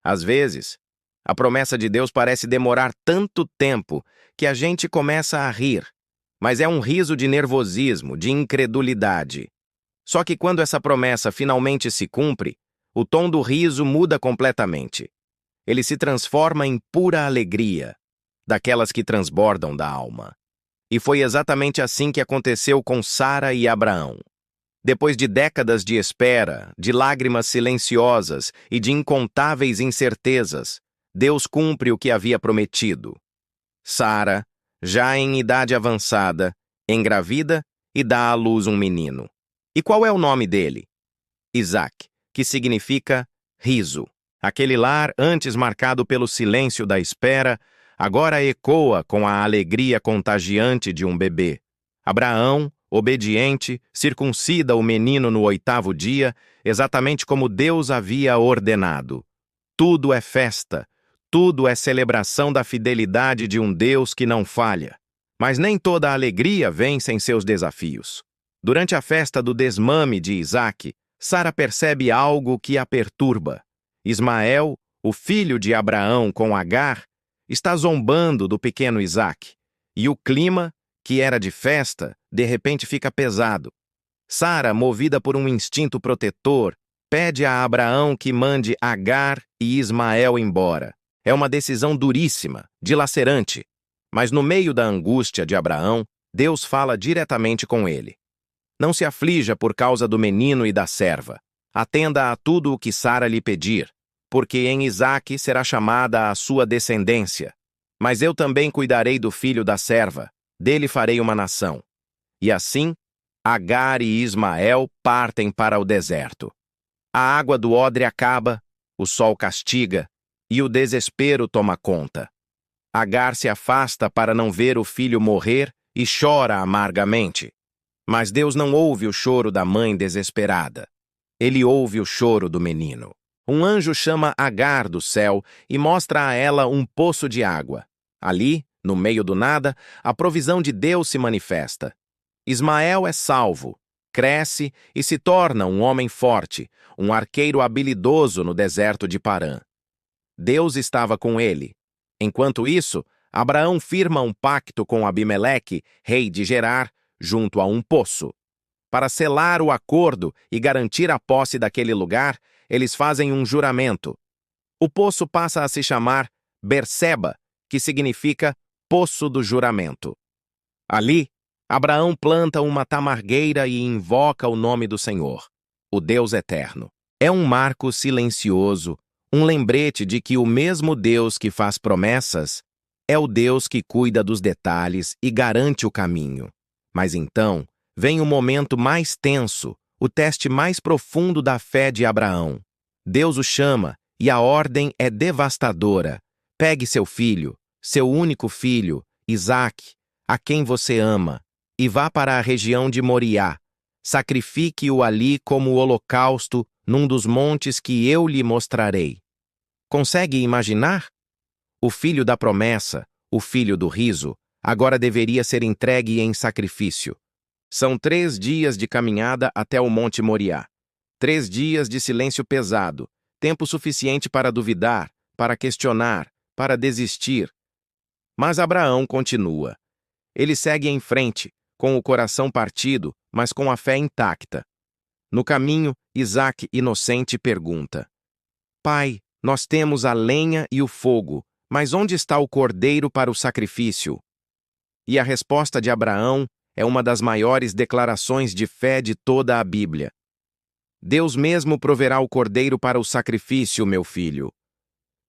Às vezes, a promessa de Deus parece demorar tanto tempo que a gente começa a rir, mas é um riso de nervosismo, de incredulidade. Só que quando essa promessa finalmente se cumpre, o tom do riso muda completamente. Ele se transforma em pura alegria, daquelas que transbordam da alma. E foi exatamente assim que aconteceu com Sara e Abraão. Depois de décadas de espera, de lágrimas silenciosas e de incontáveis incertezas, Deus cumpre o que havia prometido. Sara, já em idade avançada, engravida e dá à luz um menino. E qual é o nome dele? Isaac, que significa riso. Aquele lar, antes marcado pelo silêncio da espera, agora ecoa com a alegria contagiante de um bebê. Abraão, obediente, circuncida o menino no 8º dia, exatamente como Deus havia ordenado. Tudo é festa, tudo é celebração da fidelidade de um Deus que não falha. Mas nem toda a alegria vem sem seus desafios. Durante a festa do desmame de Isaac, Sara percebe algo que a perturba. Ismael, o filho de Abraão com Agar, está zombando do pequeno Isaac, e o clima, que era de festa, de repente fica pesado. Sara, movida por um instinto protetor, pede a Abraão que mande Agar e Ismael embora. É uma decisão duríssima, dilacerante, mas no meio da angústia de Abraão, Deus fala diretamente com ele. Não se aflija por causa do menino e da serva. Atenda a tudo o que Sara lhe pedir, porque em Isaque será chamada a sua descendência. Mas eu também cuidarei do filho da serva, dele farei uma nação. E assim, Agar e Ismael partem para o deserto. A água do odre acaba, o sol castiga, e o desespero toma conta. Agar se afasta para não ver o filho morrer e chora amargamente. Mas Deus não ouve o choro da mãe desesperada. Ele ouve o choro do menino. Um anjo chama Agar do céu e mostra a ela um poço de água. Ali, no meio do nada, a provisão de Deus se manifesta. Ismael é salvo, cresce e se torna um homem forte, um arqueiro habilidoso no deserto de Parã. Deus estava com ele. Enquanto isso, Abraão firma um pacto com Abimeleque, rei de Gerar, junto a um poço. Para selar o acordo e garantir a posse daquele lugar, eles fazem um juramento. O poço passa a se chamar Berseba, que significa Poço do Juramento. Ali, Abraão planta uma tamargueira e invoca o nome do Senhor, o Deus Eterno. É um marco silencioso, um lembrete de que o mesmo Deus que faz promessas é o Deus que cuida dos detalhes e garante o caminho. Mas então, vem o momento mais tenso, o teste mais profundo da fé de Abraão. Deus o chama e a ordem é devastadora. Pegue seu filho, seu único filho, Isaque, a quem você ama, e vá para a região de Moriá. Sacrifique-o ali como holocausto num dos montes que eu lhe mostrarei. Consegue imaginar? O filho da promessa, o filho do riso, agora deveria ser entregue em sacrifício. São 3 dias de caminhada até o Monte Moriá. 3 dias de silêncio pesado, tempo suficiente para duvidar, para questionar, para desistir. Mas Abraão continua. Ele segue em frente, com o coração partido, mas com a fé intacta. No caminho, Isaque, inocente, pergunta: Pai, nós temos a lenha e o fogo, mas onde está o cordeiro para o sacrifício? E a resposta de Abraão é uma das maiores declarações de fé de toda a Bíblia. Deus mesmo proverá o cordeiro para o sacrifício, meu filho.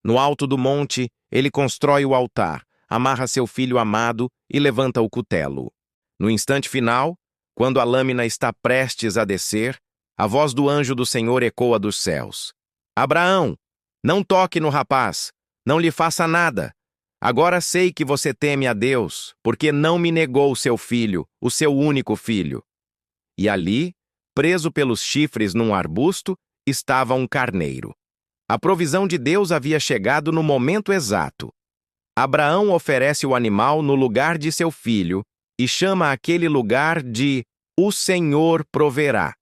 No alto do monte, ele constrói o altar, amarra seu filho amado e levanta o cutelo. No instante final, quando a lâmina está prestes a descer, a voz do anjo do Senhor ecoa dos céus. Abraão, não toque no rapaz, não lhe faça nada. Agora sei que você teme a Deus, porque não me negou seu filho, o seu único filho. E ali, preso pelos chifres num arbusto, estava um carneiro. A provisão de Deus havia chegado no momento exato. Abraão oferece o animal no lugar de seu filho e chama aquele lugar de O Senhor Proverá.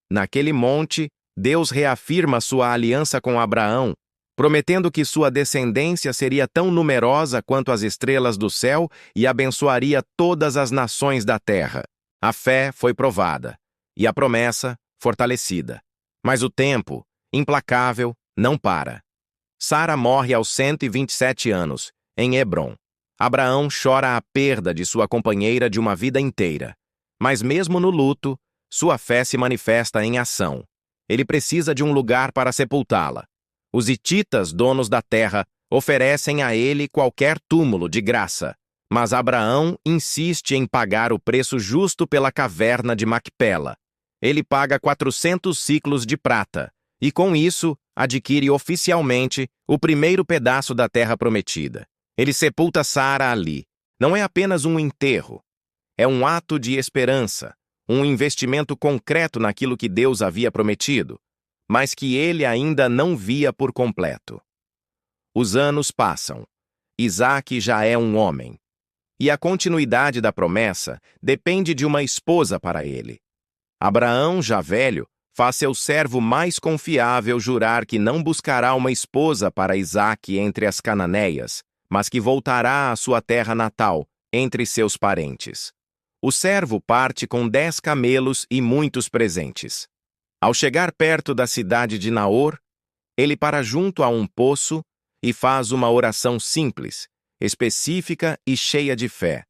Naquele monte, Deus reafirma sua aliança com Abraão, prometendo que sua descendência seria tão numerosa quanto as estrelas do céu e abençoaria todas as nações da terra. A fé foi provada e a promessa fortalecida. Mas o tempo, implacável, não para. Sara morre aos 127 anos, em Hebrom. Abraão chora a perda de sua companheira de uma vida inteira. Mas mesmo no luto, sua fé se manifesta em ação. Ele precisa de um lugar para sepultá-la. Os hititas, donos da terra, oferecem a ele qualquer túmulo de graça. Mas Abraão insiste em pagar o preço justo pela caverna de Macpela. Ele paga 400 siclos de prata, e com isso adquire oficialmente o primeiro pedaço da terra prometida. Ele sepulta Sara ali. Não é apenas um enterro. É um ato de esperança, um investimento concreto naquilo que Deus havia prometido, mas que ele ainda não via por completo. Os anos passam. Isaque já é um homem. E a continuidade da promessa depende de uma esposa para ele. Abraão, já velho, faz seu servo mais confiável jurar que não buscará uma esposa para Isaque entre as cananeias, mas que voltará à sua terra natal, entre seus parentes. O servo parte com 10 camelos e muitos presentes. Ao chegar perto da cidade de Naor, ele para junto a um poço e faz uma oração simples, específica e cheia de fé.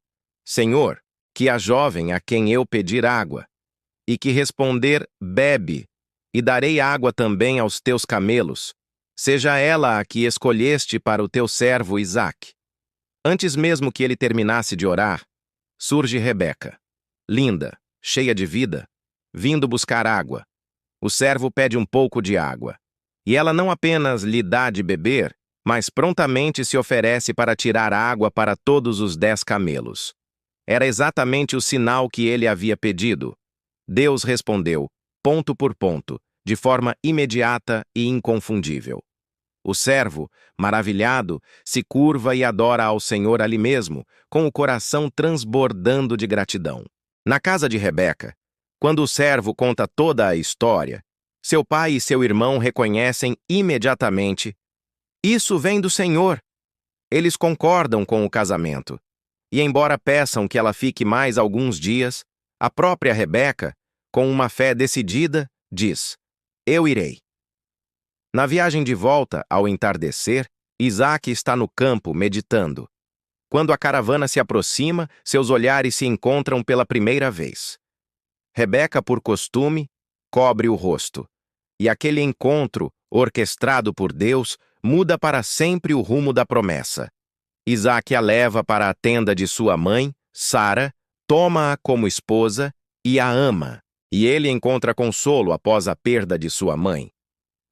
Senhor, que a jovem a quem eu pedir água, e que responder, bebe, e darei água também aos teus camelos, seja ela a que escolheste para o teu servo Isaque. Antes mesmo que ele terminasse de orar, surge Rebeca, linda, cheia de vida, vindo buscar água. O servo pede um pouco de água, e ela não apenas lhe dá de beber, mas prontamente se oferece para tirar água para todos os 10 camelos. Era exatamente o sinal que ele havia pedido. Deus respondeu, ponto por ponto, de forma imediata e inconfundível. O servo, maravilhado, se curva e adora ao Senhor ali mesmo, com o coração transbordando de gratidão. Na casa de Rebeca, quando o servo conta toda a história, seu pai e seu irmão reconhecem imediatamente: isso vem do Senhor. Eles concordam com o casamento. E embora peçam que ela fique mais alguns dias, a própria Rebeca, com uma fé decidida, diz: eu irei. Na viagem de volta, ao entardecer, Isaque está no campo meditando. Quando a caravana se aproxima, seus olhares se encontram pela primeira vez. Rebeca, por costume, cobre o rosto. E aquele encontro, orquestrado por Deus, muda para sempre o rumo da promessa. Isaque a leva para a tenda de sua mãe, Sara, toma-a como esposa e a ama. E ele encontra consolo após a perda de sua mãe.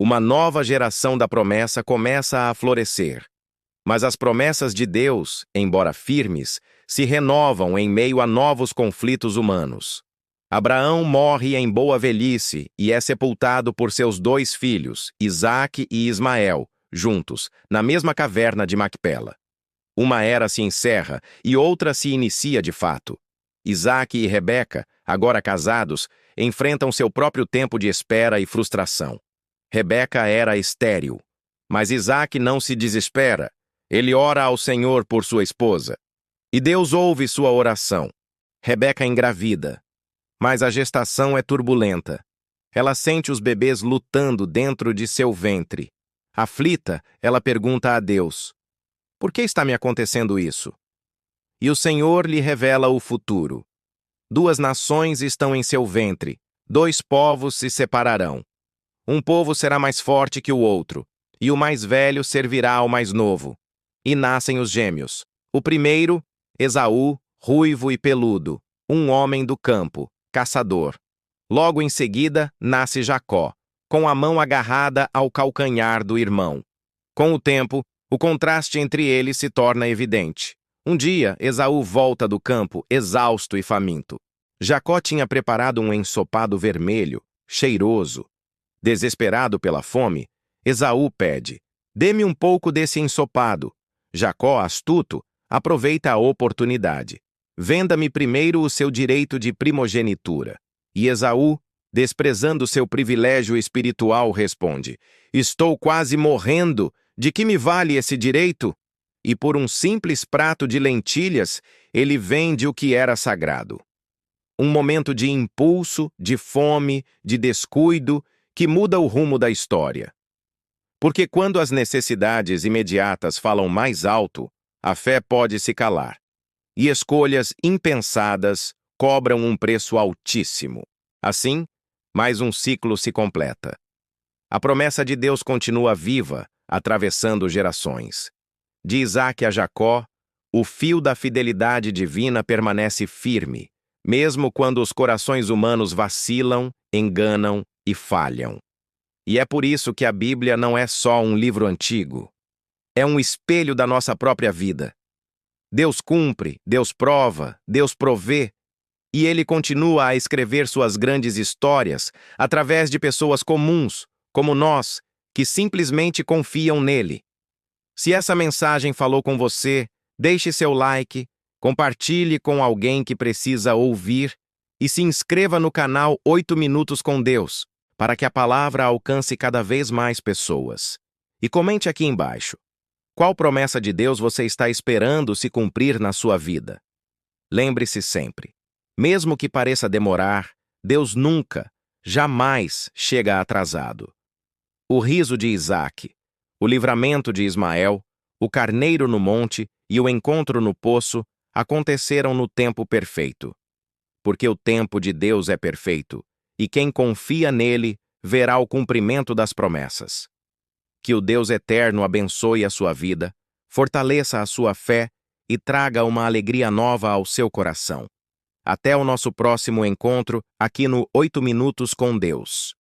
Uma nova geração da promessa começa a florescer. Mas as promessas de Deus, embora firmes, se renovam em meio a novos conflitos humanos. Abraão morre em boa velhice e é sepultado por seus 2 filhos, Isaque e Ismael, juntos, na mesma caverna de Macpela. Uma era se encerra e outra se inicia de fato. Isaque e Rebeca, agora casados, enfrentam seu próprio tempo de espera e frustração. Rebeca era estéril, mas Isaque não se desespera. Ele ora ao Senhor por sua esposa. E Deus ouve sua oração. Rebeca engravida, mas a gestação é turbulenta. Ela sente os bebês lutando dentro de seu ventre. Aflita, ela pergunta a Deus: por que está me acontecendo isso? E o Senhor lhe revela o futuro. 2 nações estão em seu ventre, 2 povos se separarão. Um povo será mais forte que o outro, e o mais velho servirá ao mais novo. E nascem os gêmeos. O primeiro, Esaú, ruivo e peludo, um homem do campo, caçador. Logo em seguida, nasce Jacó, com a mão agarrada ao calcanhar do irmão. Com o tempo, o contraste entre eles se torna evidente. Um dia, Esaú volta do campo, exausto e faminto. Jacó tinha preparado um ensopado vermelho, cheiroso. Desesperado pela fome, Esaú pede: dê-me um pouco desse ensopado. Jacó, astuto, aproveita a oportunidade. Venda-me primeiro o seu direito de primogenitura. E Esaú, desprezando seu privilégio espiritual, responde: estou quase morrendo. De que me vale esse direito? E por um simples prato de lentilhas, ele vende o que era sagrado. Um momento de impulso, de fome, de descuido, que muda o rumo da história. Porque quando as necessidades imediatas falam mais alto, a fé pode se calar. E escolhas impensadas cobram um preço altíssimo. Assim, mais um ciclo se completa. A promessa de Deus continua viva, atravessando gerações. De Isaque a Jacó, o fio da fidelidade divina permanece firme, mesmo quando os corações humanos vacilam, enganam e falham. E é por isso que a Bíblia não é só um livro antigo. É um espelho da nossa própria vida. Deus cumpre, Deus prova, Deus provê, e Ele continua a escrever suas grandes histórias através de pessoas comuns, como nós, que simplesmente confiam nele. Se essa mensagem falou com você, deixe seu like, compartilhe com alguém que precisa ouvir e se inscreva no canal 8 Minutos com Deus, para que a palavra alcance cada vez mais pessoas. E comente aqui embaixo. Qual promessa de Deus você está esperando se cumprir na sua vida? Lembre-se sempre, mesmo que pareça demorar, Deus nunca, jamais chega atrasado. O riso de Isaque, o livramento de Ismael, o carneiro no monte e o encontro no poço aconteceram no tempo perfeito. Porque o tempo de Deus é perfeito, e quem confia nele verá o cumprimento das promessas. Que o Deus eterno abençoe a sua vida, fortaleça a sua fé e traga uma alegria nova ao seu coração. Até o nosso próximo encontro aqui no 8 Minutos com Deus.